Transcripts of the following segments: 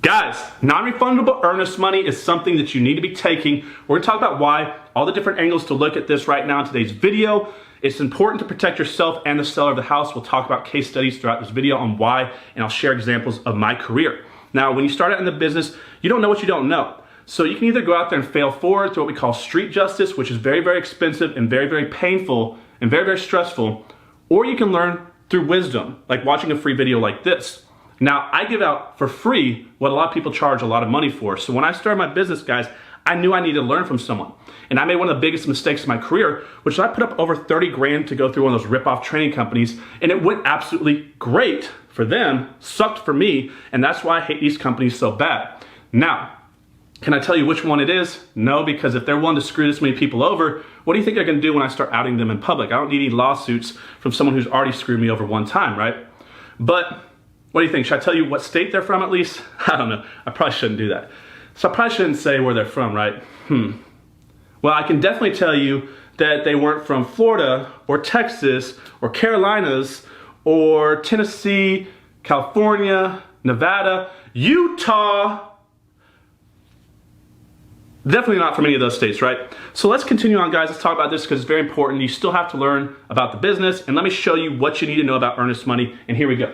Guys, non-refundable earnest money is something that you need to be taking. We're gonna talk about why, all the different angles to look at this right now in today's video. It's important to protect yourself and the seller of the house. We'll talk about case studies throughout this video on why, and I'll share examples of my career. Now, when you start out in the business, you don't know what you don't know. So you can either go out there and fail forward through what we call street justice, which is very, very expensive and very, very painful and very, very stressful, or you can learn through wisdom, like watching a free video like this. Now, I give out for free what a lot of people charge a lot of money for. So when I started my business, guys, I knew I needed to learn from someone. And I made one of the biggest mistakes in my career, which is I put up over 30 grand to go through one of those rip-off training companies, and it went absolutely great for them, sucked for me, and that's why I hate these companies so bad. Now, can I tell you which one it is? No, because if they're willing to screw this many people over, what do you think they're gonna do when I start outing them in public? I don't need any lawsuits from someone who's already screwed me over one time, right? But what do you think? Should I tell you what state they're from at least? I don't know. I probably shouldn't do that. So I probably shouldn't say where they're from, right? Well, I can definitely tell you that they weren't from Florida or Texas or Carolinas or Tennessee, California, Nevada, Utah. Definitely not from any of those states, right? So let's continue on, guys. Let's talk about this because it's very important. You still have to learn about the business, and let me show you what you need to know about earnest money, and here we go.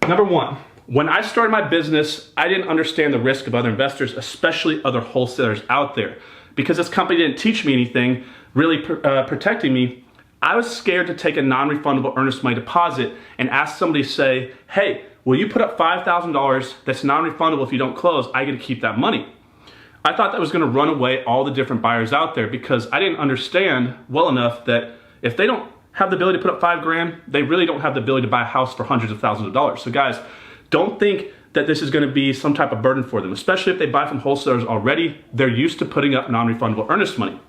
Number one, when I started my business, I didn't understand the risk of other investors, especially other wholesalers out there. Because this company didn't teach me anything, really protecting me, I was scared to take a non-refundable earnest money deposit and ask somebody to say, hey, will you put up $5,000 that's non-refundable if you don't close? I get to keep that money. I thought that was gonna run away all the different buyers out there because I didn't understand well enough that if they don't have the ability to put up 5 grand, they really don't have the ability to buy a house for hundreds of thousands of dollars. So guys, don't think that this is gonna be some type of burden for them, especially if they buy from wholesalers already. They're used to putting up non-refundable earnest money.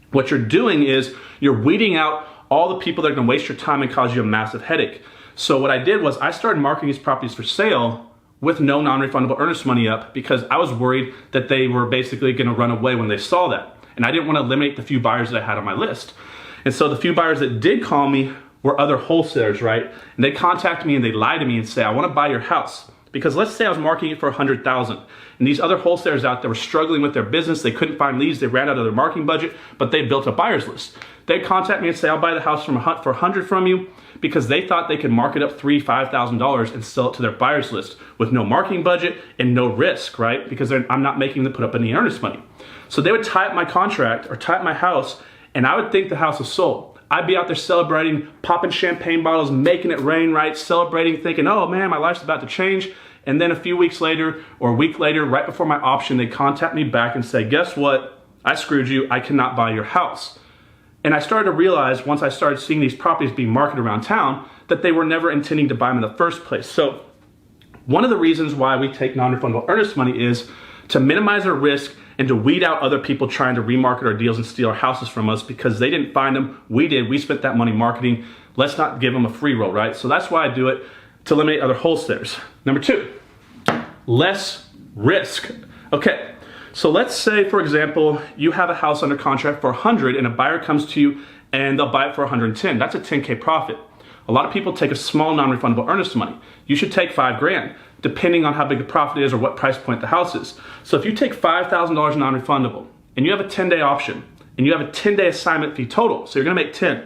What you're doing is you're weeding out all the people that are gonna waste your time and cause you a massive headache. So what I did was I started marketing these properties for sale with no non-refundable earnest money up because I was worried that they were basically gonna run away when they saw that. And I didn't wanna eliminate the few buyers that I had on my list. And so the few buyers that did call me were other wholesalers, right? And they contact me and they lie to me and say, I wanna buy your house. Because let's say I was marketing it for $100,000. And these other wholesalers out there were struggling with their business. They couldn't find leads. They ran out of their marketing budget, but they built a buyer's list. They'd contact me and say, I'll buy the house for $100 from you because they thought they could mark it up $3,000, $5,000 and sell it to their buyer's list with no marketing budget and no risk, right? Because I'm not making them put up any earnest money. So they would tie up my contract or tie up my house and I would think the house was sold. I'd be out there celebrating, popping champagne bottles, making it rain, right? Celebrating, thinking, oh man, my life's about to change. And then a few weeks later or a week later, right before my option, they contact me back and say, guess what? I screwed you. I cannot buy your house. And I started to realize once I started seeing these properties being marketed around town that they were never intending to buy them in the first place. So one of the reasons why we take non-refundable earnest money is to minimize our risk and to weed out other people trying to remarket our deals and steal our houses from us because they didn't find them, we did, we spent that money marketing. Let's not give them a free roll, right? So that's why I do it, to eliminate other wholesalers. Number two, less risk. Okay, so let's say, for example, you have a house under contract for 100 and a buyer comes to you and they'll buy it for 110. That's a 10K profit. A lot of people take a small non-refundable earnest money. You should take 5 grand, depending on how big the profit is or what price point the house is. So if you take $5,000 non-refundable and you have a 10-day option and you have a 10-day assignment fee total, so you're gonna make 10.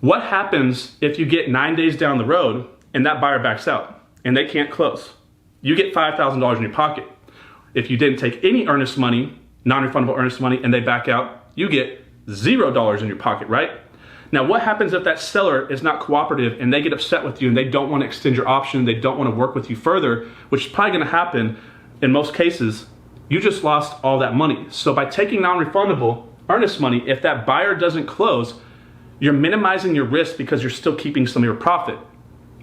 What happens if you get 9 days down the road and that buyer backs out and they can't close? You get $5,000 in your pocket. If you didn't take any earnest money, non-refundable earnest money, and they back out, you get $0 in your pocket, right? Now, what happens if that seller is not cooperative and they get upset with you and they don't want to extend your option, they don't want to work with you further, which is probably going to happen in most cases, you just lost all that money. So by taking non-refundable earnest money, if that buyer doesn't close, you're minimizing your risk because you're still keeping some of your profit.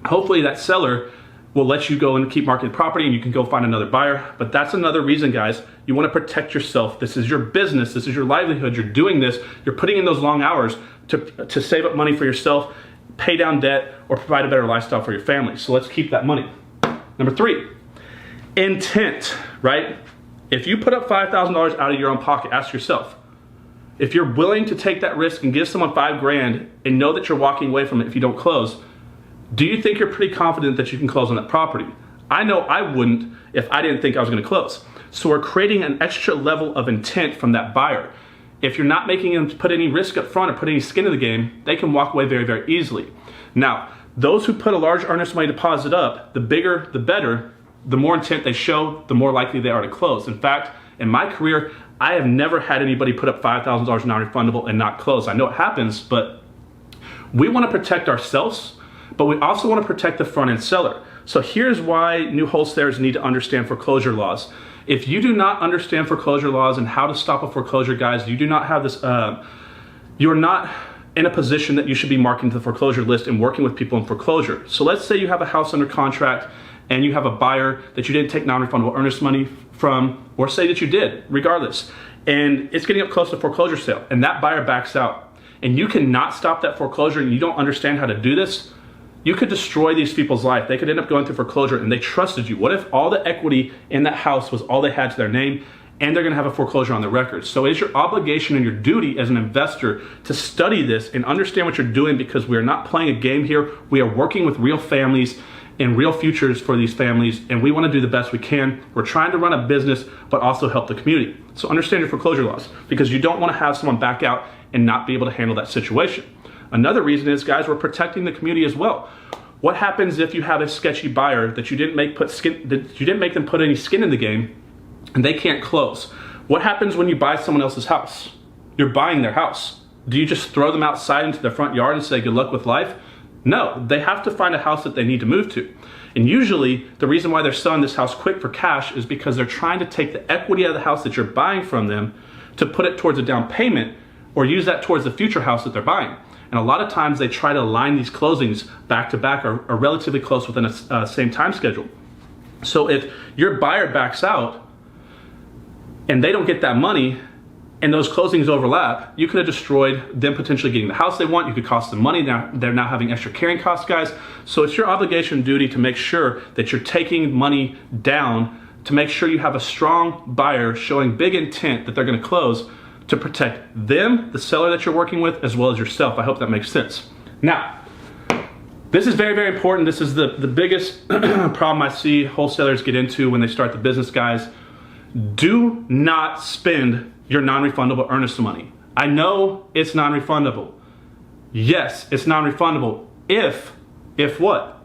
Hopefully that seller will let you go and keep marketing property and you can go find another buyer. But that's another reason, guys, you want to protect yourself. This is your business. This is your livelihood. You're doing this. You're putting in those long hours to save up money for yourself, pay down debt, or provide a better lifestyle for your family. So let's keep that money. Number three, intent, right? If you put up $5,000 out of your own pocket, ask yourself, if you're willing to take that risk and give someone 5 grand and know that you're walking away from it if you don't close, do you think you're pretty confident that you can close on that property? I know I wouldn't if I didn't think I was going to close. So we're creating an extra level of intent from that buyer. If you're not making them put any risk up front or put any skin in the game, they can walk away very, very easily. Now, those who put a large earnest money deposit up, the bigger, the better, the more intent they show, the more likely they are to close. In fact, in my career, I have never had anybody put up $5,000 non-refundable and not close. I know it happens, but we want to protect ourselves, but we also want to protect the front-end seller. So here's why new wholesalers need to understand foreclosure laws. If you do not understand foreclosure laws and how to stop a foreclosure, guys, you do not have this, you're not in a position that you should be marketing to the foreclosure list and working with people in foreclosure. So let's say you have a house under contract and you have a buyer that you didn't take non-refundable earnest money from, or say that you did, regardless, and it's getting up close to foreclosure sale, and that buyer backs out, and you cannot stop that foreclosure and you don't understand how to do this, you could destroy these people's life. They could end up going through foreclosure and they trusted you. What if all the equity in that house was all they had to their name and they're gonna have a foreclosure on their records? So it's your obligation and your duty as an investor to study this and understand what you're doing, because we are not playing a game here. We are working with real families and real futures for these families, and we wanna do the best we can. We're trying to run a business, but also help the community. So understand your foreclosure laws, because you don't wanna have someone back out and not be able to handle that situation. Another reason is, guys, we're protecting the community as well. What happens if you have a sketchy buyer that you didn't make them put any skin in the game and they can't close? What happens when you buy someone else's house? You're buying their house. Do you just throw them outside into their front yard and say good luck with life? No, they have to find a house that they need to move to. And usually the reason why they're selling this house quick for cash is because they're trying to take the equity out of the house that you're buying from them to put it towards a down payment or use that towards the future house that they're buying. And a lot of times they try to align these closings back to back or relatively close within a same time schedule. So if your buyer backs out and they don't get that money and those closings overlap, you could have destroyed them potentially getting the house they want. You could cost them money. Now they're now having extra carrying costs, guys. So it's your obligation and duty to make sure that you're taking money down, to make sure you have a strong buyer showing big intent that they're going to close, to protect them, the seller that you're working with, as well as yourself. I hope that makes sense. Now, this is very, very important. This is the biggest problem I see wholesalers get into when they start the business, guys. Do not spend your non-refundable earnest money. I know it's non-refundable. Yes, it's non-refundable if what?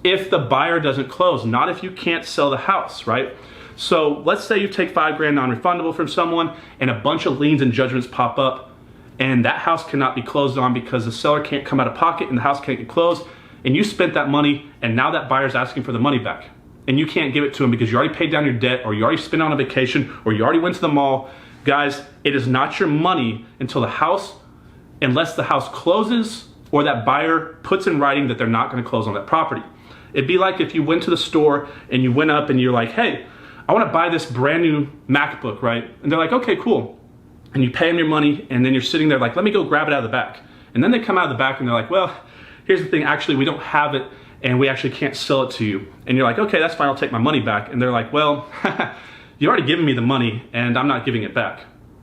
If the buyer doesn't close, not if you can't sell the house, right? So let's say you take $5,000 non-refundable from someone and a bunch of liens and judgments pop up and that house cannot be closed on because the seller can't come out of pocket and the house can't get closed, and you spent that money and now that buyer's asking for the money back and you can't give it to him because you already paid down your debt or you already spent on a vacation or you already went to the mall. Guys, it is not your money until unless the house closes or that buyer puts in writing that they're not going to close on that property. It'd be like if you went to the store and you went up and you're like, hey, I want to buy this brand new MacBook, right? And they're like, okay, cool. And you pay them your money and then you're sitting there like, let me go grab it out of the back. And then they come out of the back and they're like, well, here's the thing, actually we don't have it and we actually can't sell it to you. And you're like, okay, that's fine, I'll take my money back. And they're like, well, you already given me the money and I'm not giving it back.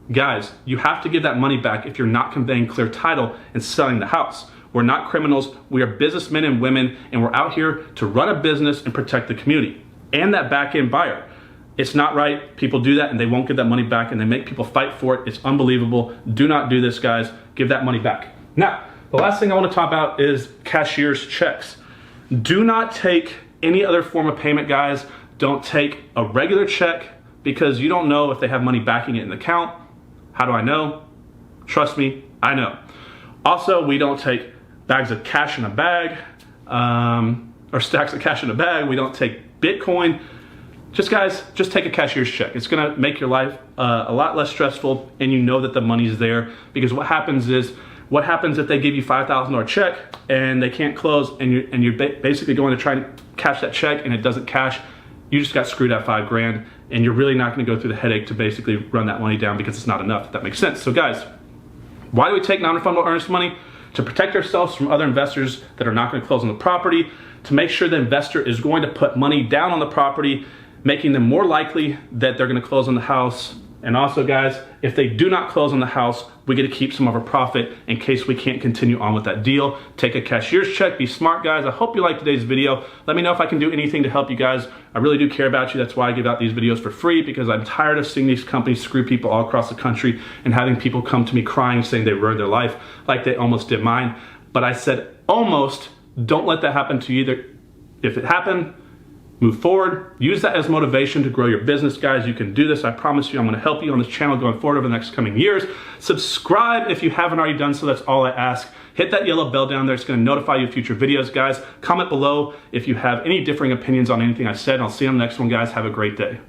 Guys, you have to give that money back if you're not conveying clear title and selling the house. We're not criminals, we are businessmen and women, and we're out here to run a business and protect the community and that back end buyer. It's not right. People do that and they won't give that money back and they make people fight for it. It's unbelievable. Do not do this, guys. Give that money back. Now, the last thing I want to talk about is cashier's checks. Do not take any other form of payment, guys. Don't take a regular check because you don't know if they have money backing it in the account. How do I know? Trust me, I know. Also, we don't take bags of cash in a bag or stacks of cash in a bag. We don't take Bitcoin. Guys, just take a cashier's check. It's gonna make your life a lot less stressful and you know that the money's there, because what happens if they give you $5,000 check and they can't close and you're basically going to try to cash that check and it doesn't cash? You just got screwed at $5,000 and you're really not gonna go through the headache to basically run that money down because it's not enough, if that makes sense. So guys, why do we take non-refundable earnest money? To protect ourselves from other investors that are not gonna close on the property, to make sure the investor is going to put money down on the property, making them more likely that they're gonna close on the house, And also, guys, if they do not close on the house, we get to keep some of our profit in case we can't continue on with that deal. Take a cashier's check. Be smart, guys. I hope you liked today's video. Let me know if I can do anything to help you guys. I really do care about you. That's why I give out these videos for free, because I'm tired of seeing these companies screw people all across the country and having people come to me crying saying they ruined their life like they almost did mine. But I said almost. Don't let that happen to you either. If it happened, move forward. Use that as motivation to grow your business, guys. You can do this. I promise you, I'm going to help you on this channel going forward over the next coming years. Subscribe if you haven't already done so. That's all I ask. Hit that yellow bell down there. It's going to notify you of future videos, guys. Comment below if you have any differing opinions on anything I said. I'll see you on the next one, guys. Have a great day.